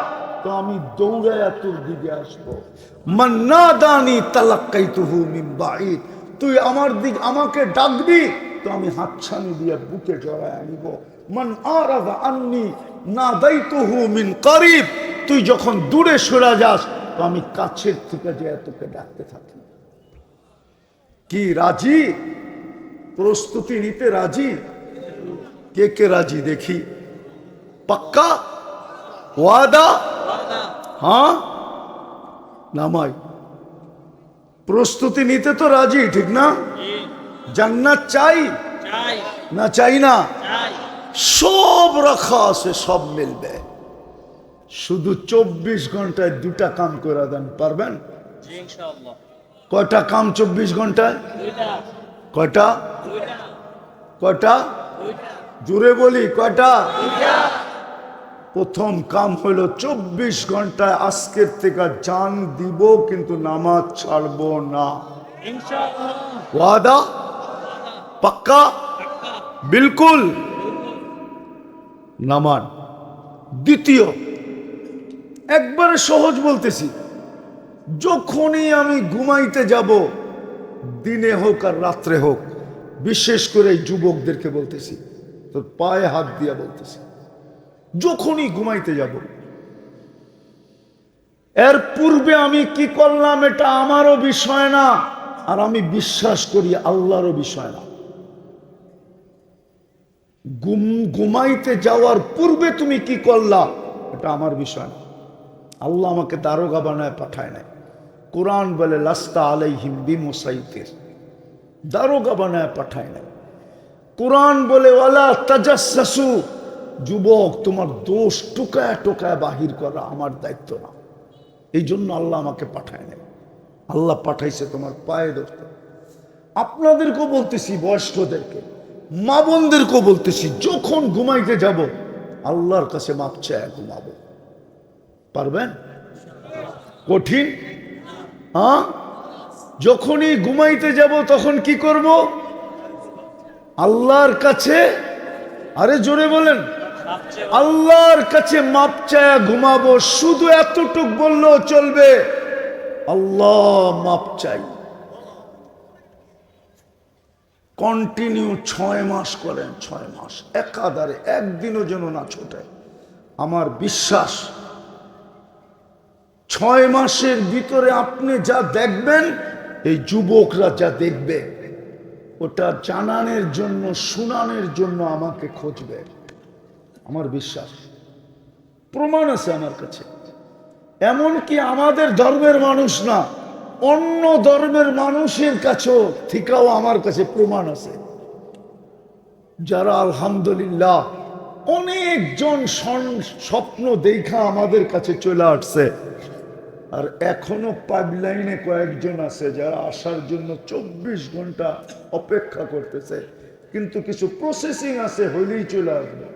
তো আমি দৌড়ায়া তোর দিকে আসবো। মান নাদানি তালাক্কাইতুহু মিন বাঈদ, তুই আমাকে ডাকবি তো আমি হাতছানি দিয়ে বুকে জড়ায় আনিব। মান আরাদা আন্নি নাদাইতুহু মিন করিব, তুই যখন দূরে সরে যাস তো আমি কাছের থেকে যে তোকে ডাকতে থাকি। কি রাজি? প্রস্তুতি নিতে রাজি? কে কে রাজি দেখি? পাক্কা ওয়াদা? হ্যাঁ নামাই। প্রস্তুতি নিতে তো রাজি, ঠিক না? জান্নাত চাই না চাই না? সব রাখা আছে, সব মিলবে। শুধু 24 ঘন্টায় 2টা কাম করে দেন, পারবেন? কয়টা কাম 24 ঘন্টায়? কয়টা? কয়টা? জোরে বলি কয়টা? প্রথম কাম হলো 24 ঘন্টায় আজকের থেকে জান দিব, কিন্তু নামাজ ছাড়বো না। ওয়াদা? পাক্কা? বিলকুল নামান। দ্বিতীয়, একবারে সহজ বলতেছি, যখনই আমি ঘুমাইতে যাব, দিনে হোক আর রাত্রে হোক, বিশেষ করে যুবকদেরকে বলতেছি, তো পায়ে হাত দিয়া বলতেছি, যখনই ঘুমাইতে যাব, এর পূর্বে আমি কি করলাম এটা আমারও বিষয় না, আর আমি বিশ্বাস করি আল্লাহরও বিষয় না। ঘুমাইতে যাওয়ার পূর্বে তুমি কি করলা এটা আমার বিষয় না। আল্লাহ আমাকে দারোগা বানায় পাঠায় নাই। কোরআন বলে লাস্তা আলাইহিম বিমুসাইতির, দারোগা বানায় পাঠায় নাই। কোরআন বলে ওয়ালা তাজাসসু, যুবক তোমার দোষ টুকায় টুকায় বাহির করা আমার দায়িত্ব না। এই জন্য আল্লাহ আমাকে পাঠায় নাই। আল্লাহ পাঠাইছে তোমার পায়ে ধরতে। আপনাদেরকেও বলতেছি, বয়স্কদেরকে, মা বোনদেরকেও বলতেছি, যখন ঘুমাইতে যাব আল্লাহর কাছে মাপ চায় ঘুমাবো। পারবেন? কঠিন? হ্যাঁ, যখনই ঘুমাইতে যাব তখন কি করব? আল্লাহর কাছে, আরে জোরে বলেন, আল্লাহর কাছে মাপ চায়া ঘুমাবো। শুধু এতটুক বললেও চলবে, আল্লাহ মাপ চাই। কন্টিনিউ 6 মাস করেন, 6 মাস একাধারে, একদিনও যেন না ছোটে। আমার বিশ্বাস 6 মাসের ভিতরে আপনি যা দেখবেন, এই যুবকরা যা দেখবে, ওটা জানানোর জন্য, শুনানোর জন্য আমাকে খুঁজবে। আমার বিশ্বাস, প্রমাণ আছে আমার কাছে। এমনকি আমাদের ধর্মের মানুষ না, অন্য ধর্মের মানুষের কাছেও থেকেও আমার কাছে প্রমাণ আছে, যারা আলহামদুলিল্লাহ অনেকজন স্বপ্ন দেখা আমাদের কাছে চলে আসছে। আর এখনো পাইপলাইনে কয়েকজন আছে যারা আসার জন্য 24 ঘন্টা অপেক্ষা করতেছে, কিন্তু কিছু প্রসেসিং আছে, হইলেই চলে আসবে।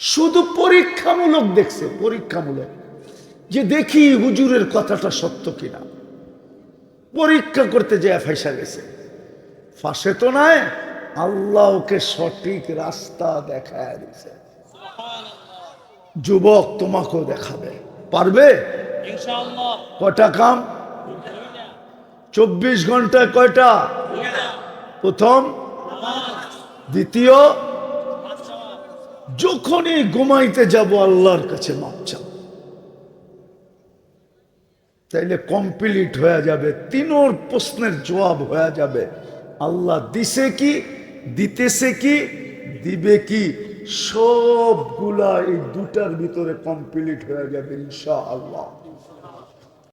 শুধু পরীক্ষামূলক দেখছে, পরীক্ষামূলক, যে দেখি হুজুরের কথাটা সত্য কিনা। পরীক্ষা করতে যে ফাঁসা গেছে, ফাঁসে তো নাই, আল্লাহ ওকে সঠিক রাস্তা দেখায় দিছে। যুবক তোমাকেও দেখাবে, পারবে ইনশাআল্লাহ। কয়টা কাম? 24 ঘন্টায় কয়টা? প্রথম, দ্বিতীয়, যখনই ঘুমাইতে যাব আল্লাহর কাছে মাপ চাও, তাইলে কমপ্লিট হয়ে যাবে। 3 প্রশ্নের জবাব হয়ে যাবে। আল্লাহ দিছে কি, দিতেছে কি, দিবে কি, সবগুলা এই 2টার ভিতরে কমপ্লিট হয়ে যাবে ইনশাআল্লাহ।